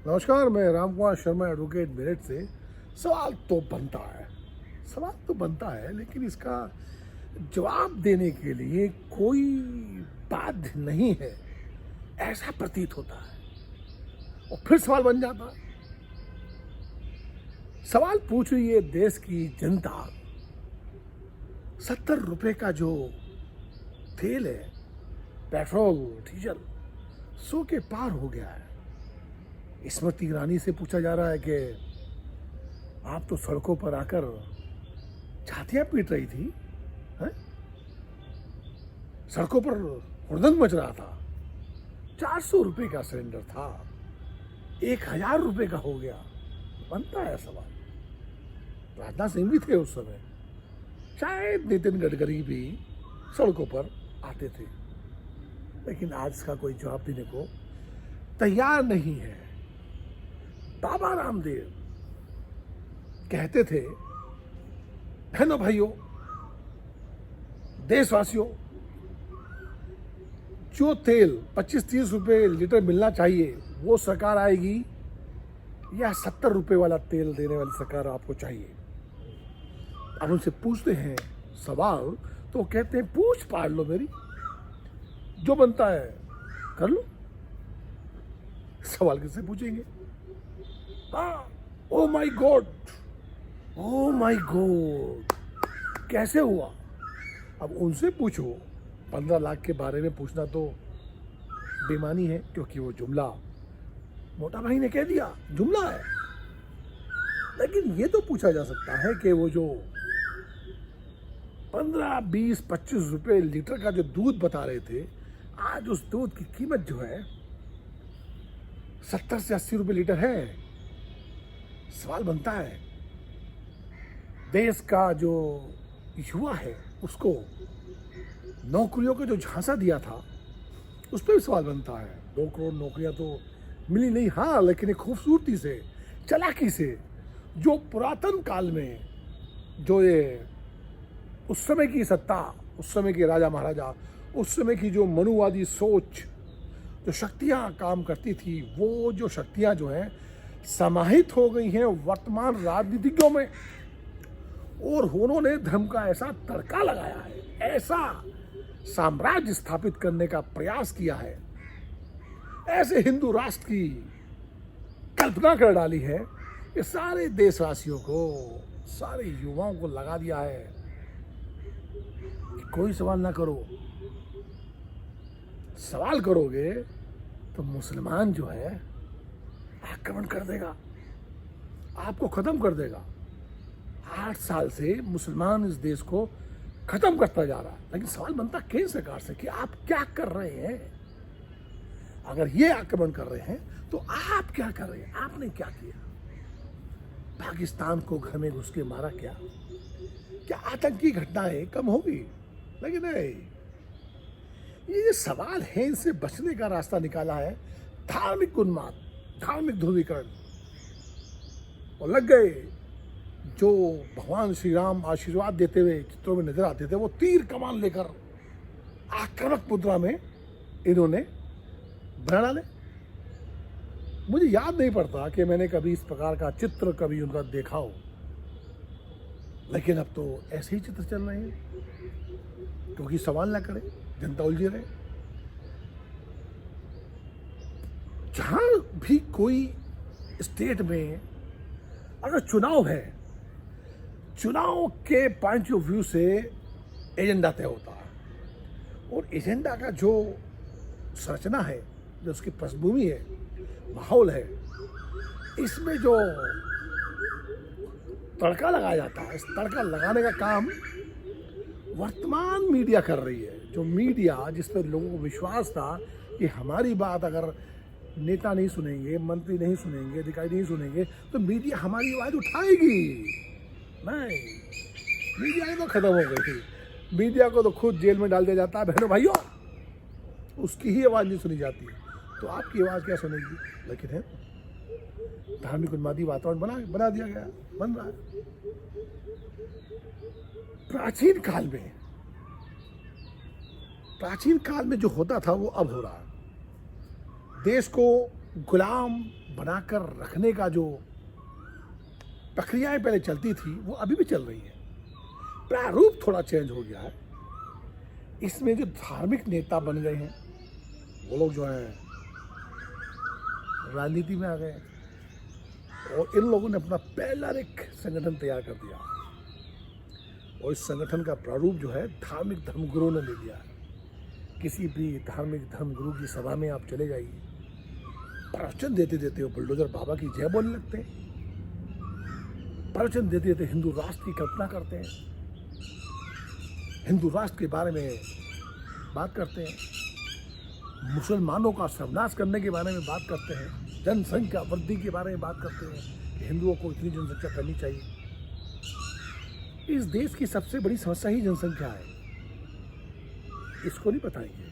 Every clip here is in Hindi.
नमस्कार, मैं राम कुमार शर्मा एडवोकेट मेरठ से। सवाल तो बनता है लेकिन इसका जवाब देने के लिए कोई बाध्य नहीं है, ऐसा प्रतीत होता है। और फिर सवाल बन जाता है। सवाल पूछ रही है देश की जनता, 70 रुपए का जो तेल है, पेट्रोल डीजल 100 के पार हो गया है। स्मृति ईरानी से पूछा जा रहा है कि आप तो सड़कों पर आकर छातियां पीट रही थी, हैं? सड़कों पर हुड़दंग मच रहा था। 400 रुपए का सिलेंडर था, 1000 रुपए का हो गया। बनता है सवाल। राजनाथ सिंह भी थे उस समय, शायद नितिन गडकरी भी सड़कों पर आते थे, लेकिन आज इसका कोई जवाब देने को तैयार नहीं है। बाबा रामदेव कहते थे, बहनों भाइयों, देशवासियों, जो तेल 25-30 रुपए लीटर मिलना चाहिए वो सरकार आएगी या 70 रुपए वाला तेल देने वाली सरकार आपको चाहिए? अब उनसे पूछते हैं सवाल तो कहते हैं पूछ पाड़ लो मेरी, जो बनता है कर लो। सवाल किससे पूछेंगे? Oh my God, oh my God, कैसे हुआ? अब उनसे पूछो। 15 लाख के बारे में पूछना तो बेमानी है, क्योंकि वो जुमला मोटा भाई ने कह दिया, जुमला है। लेकिन ये तो पूछा जा सकता है कि वो जो 15, 20, 25 रुपए लीटर का जो दूध बता रहे थे, आज उस दूध की कीमत जो है 70 से 80 रुपए लीटर है। सवाल बनता है, देश का जो युवा है उसको नौकरियों का जो झांसा दिया था, उस पर भी सवाल बनता है। 2 करोड़ नौकरियां तो मिली नहीं, हाँ, लेकिन एक खूबसूरती से, चालाकी से, जो पुरातन काल में जो ये उस समय की सत्ता, उस समय के राजा महाराजा, उस समय की जो मनुवादी सोच, जो शक्तियां काम करती थी, वो जो शक्तियां जो हैं समाहित हो गई हैं वर्तमान राजनीतिज्ञों में, और उन्होंने धर्म का ऐसा तड़का लगाया है, ऐसा साम्राज्य स्थापित करने का प्रयास किया है, ऐसे हिंदू राष्ट्र की कल्पना कर डाली है कि सारे देशवासियों को, सारे युवाओं को लगा दिया है कि कोई सवाल ना करो। सवाल करोगे तो मुसलमान जो है आक्रमण कर देगा, आपको खत्म कर देगा। 8 साल से मुसलमान इस देश को खत्म करता जा रहा है। लेकिन सवाल बनता केंद्र सरकार से कि आप क्या कर रहे हैं? अगर ये आक्रमण कर रहे हैं तो आप क्या कर रहे हैं? आपने क्या किया? पाकिस्तान को घर में घुस के मारा क्या? क्या आतंकी घटनाएं कम होगी? लेकिन नहीं, ये जो सवाल है, इनसे बचने का रास्ता निकाला है धार्मिक उन्माद, धार्मिक ध्रुवीकरण। और लग गए जो भगवान श्री राम आशीर्वाद देते हुए चित्रों में नजर आते थे, वो तीर कमान लेकर आक्रामक मुद्रा में इन्होंने बना डाले। मुझे याद नहीं पड़ता कि मैंने कभी इस प्रकार का चित्र कभी उनका देखा हो, लेकिन अब तो ऐसे ही चित्र चल रहे हैं, क्योंकि सवाल ना करे, जनता उलझी रहे। जहां भी कोई स्टेट में अगर चुनाव है, चुनाव के पॉइंट ऑफ व्यू से एजेंडा तय होता है, और एजेंडा का जो संरचना है, जो उसकी पृष्ठभूमि है, माहौल है, इसमें जो तड़का लगाया जाता है, इस तड़का लगाने का काम वर्तमान मीडिया कर रही है। जो मीडिया, जिस पर लोगों को विश्वास था कि हमारी बात अगर नेता नहीं सुनेंगे, मंत्री नहीं सुनेंगे, अधिकारी नहीं सुनेंगे, तो मीडिया हमारी आवाज उठाएगी। नहीं, मीडिया तो खत्म हो गई थी। मीडिया को तो खुद जेल में डाल दिया जाता है। बहनों भाइयों, उसकी ही आवाज नहीं सुनी जाती, तो आपकी आवाज क्या सुनेगी? लेकिन है धार्मिक उन्मादी वातावरण बना दिया गया, बन रहा है। प्राचीन काल में जो होता था वो अब हो रहा है। देश को गुलाम बनाकर रखने का जो प्रक्रियाएं पहले चलती थी वो अभी भी चल रही है। प्रारूप थोड़ा चेंज हो गया है। इसमें जो धार्मिक नेता बन गए हैं वो लोग जो हैं राजनीति में आ गए और इन लोगों ने अपना पहला एक संगठन तैयार कर दिया और इस संगठन का प्रारूप जो है धार्मिक धर्मगुरुओं ने ले लिया है। किसी भी धार्मिक धर्मगुरु की सभा में आप चले जाइए, प्रवचन देते देते वो बुलडोजर बाबा की जय बोलने लगते हैं, प्रवचन देते देते हिंदू राष्ट्र की कल्पना करते हैं, हिंदू राष्ट्र के बारे में बात करते हैं, मुसलमानों का सर्वनाश करने के बारे में बात करते हैं, जनसंख्या वृद्धि के बारे में बात करते हैं कि हिंदुओं को इतनी जनसंख्या करनी चाहिए। इस देश की सबसे बड़ी समस्या ही जनसंख्या है, इसको नहीं बताएंगे।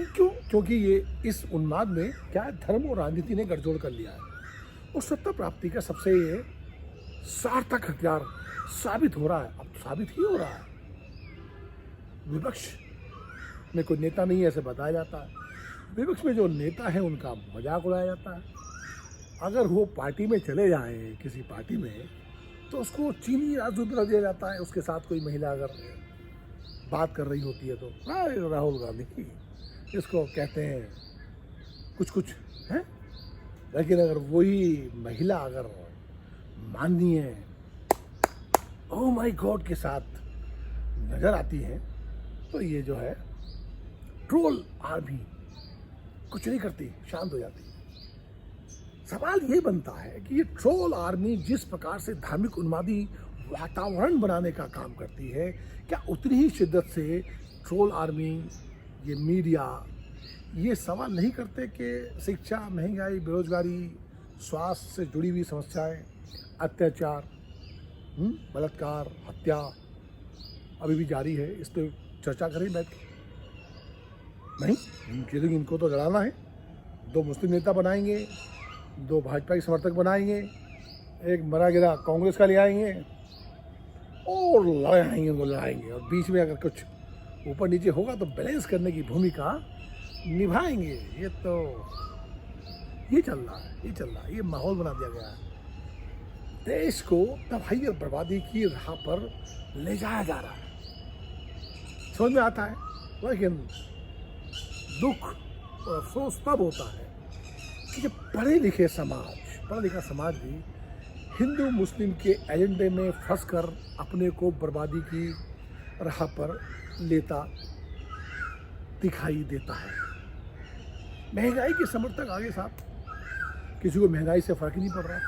क्यों? क्योंकि ये इस उन्माद में क्या धर्म और राजनीति ने गठजोड़ कर लिया है और सत्ता प्राप्ति का सबसे ये सार्थक हथियार साबित हो रहा है। अब साबित ही हो रहा है। विपक्ष में कोई नेता नहीं है ऐसे बताया जाता है, विपक्ष में जो नेता है उनका मजाक उड़ाया जाता है। अगर वो पार्टी में चले जाएं किसी पार्टी में तो उसको चीनी राजदूत रख दिया जाता है। उसके साथ कोई महिला अगर बात कर रही होती है तो राहुल गांधी इसको कहते हैं कुछ कुछ है। लेकिन अगर वही महिला अगर माननीय ओ माय गॉड के साथ नजर आती है तो ये जो है ट्रोल आर्मी कुछ नहीं करती, शांत हो जाती। सवाल ये बनता है कि ये ट्रोल आर्मी जिस प्रकार से धार्मिक उन्मादी वातावरण बनाने का काम करती है, क्या उतनी ही शिद्दत से ट्रोल आर्मी, ये मीडिया ये सवाल नहीं करते कि शिक्षा, महंगाई, बेरोजगारी, स्वास्थ्य से जुड़ी हुई समस्याएं, अत्याचार, बलात्कार, हत्या अभी भी जारी है, इस पर चर्चा करें बैठ के? नहीं, इनको तो लड़ाना है। 2 मुस्लिम नेता बनाएंगे, 2 भाजपा के समर्थक बनाएंगे, एक मरा गिरा कांग्रेस का ले आएंगे और लड़ाएंगे, उनको लड़ाएंगे और बीच में अगर कुछ ऊपर नीचे होगा तो बैलेंस करने की भूमिका निभाएंगे। ये चल रहा है, ये माहौल बना दिया गया है। देश को तबाही और बर्बादी की राह पर ले जाया जा रहा है। समझ में आता है, लेकिन दुख और अफसोस तब होता है कि जब पढ़े लिखा समाज भी हिंदू मुस्लिम के एजेंडे में फंसकर अपने को बर्बादी की राह पर लेता दिखाई देता है। महंगाई के समर्थक आगे साहब, किसी को महंगाई से फर्क ही नहीं पड़ रहा।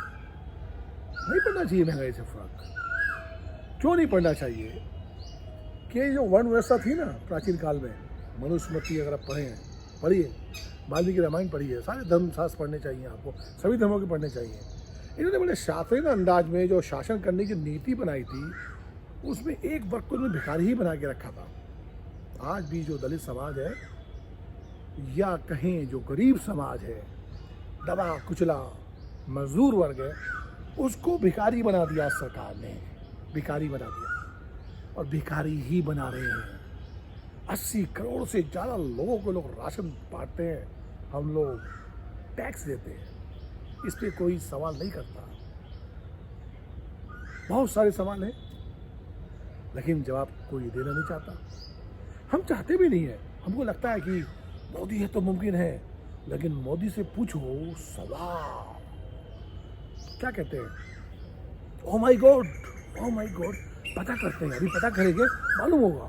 नहीं पड़ना चाहिए महंगाई से फर्क। क्यों नहीं पड़ना चाहिए? कि जो वर्ण व्यवस्था थी ना प्राचीन काल में, मनुस्मृति अगर आप पढ़िए, वाल्मीकि रामायण पढ़िए, सारे धर्मशास्त्र पढ़ने चाहिए आपको, सभी धर्मों के पढ़ने चाहिए। इन्होंने बड़े शास्त्रीय अंदाज में जो शासन करने की नीति बनाई थी उसमें एक वर्ग को उन्होंने भिखारी ही बना के रखा था। आज भी जो दलित समाज है या कहें जो गरीब समाज है, दबा कुचला मजदूर वर्ग है, उसको भिखारी बना दिया सरकार ने, भिखारी बना दिया और भिखारी ही बना रहे हैं। 80 करोड़ से ज़्यादा लोगों को लोग राशन बांटते हैं, हम लोग टैक्स देते हैं, इस पे कोई सवाल नहीं करता। बहुत सारे सवाल हैं लेकिन जवाब कोई देना नहीं चाहता। हम चाहते भी नहीं है। हमको लगता है कि मोदी है तो मुमकिन है, लेकिन मोदी से पूछो सवाल क्या कहते हैं, ओ माय गॉड, पता करते हैं, अभी पता करेंगे मालूम होगा।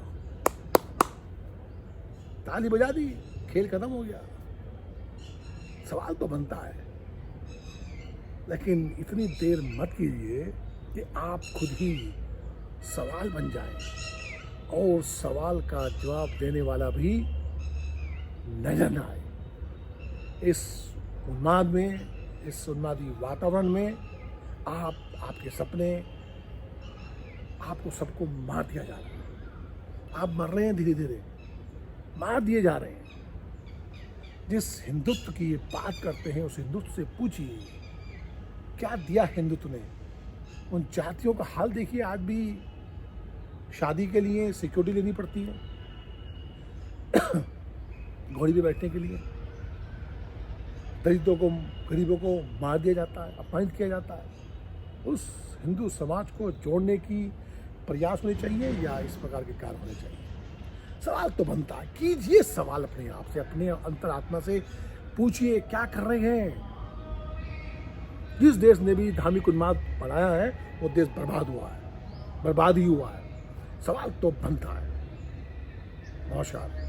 ताली बजा दी, खेल खत्म हो गया। सवाल तो बनता है, लेकिन इतनी देर मत कीजिए कि आप खुद ही सवाल बन जाए और सवाल का जवाब देने वाला भी नजर न आए। इस उन्माद में, इस उन्मादी वातावरण में आपके सपने, आपको सबको मार दिया जा रहा है। आप मर रहे हैं, धीरे धीरे मार दिए जा रहे हैं। जिस हिंदुत्व की ये बात करते हैं उस हिंदुत्व से पूछिए क्या दिया हिंदुत्व ने। उन जातियों का हाल देखिए, आज भी शादी के लिए सिक्योरिटी लेनी पड़ती है घोड़ी पे बैठने के लिए। दलितों को, गरीबों को मार दिया जाता है, अपमानित किया जाता है। उस हिंदू समाज को जोड़ने की प्रयास होने चाहिए या इस प्रकार के कार्य होने चाहिए? सवाल तो बनता है। कीजिए सवाल अपने आप से, अपने अंतरात्मा से पूछिए, क्या कर रहे हैं? जिस देश ने भी धार्मिक उन्माद बढ़ाया है वो देश बर्बाद हुआ है, बर्बाद ही हुआ है। सवाल तो बनता है। नमस्कार।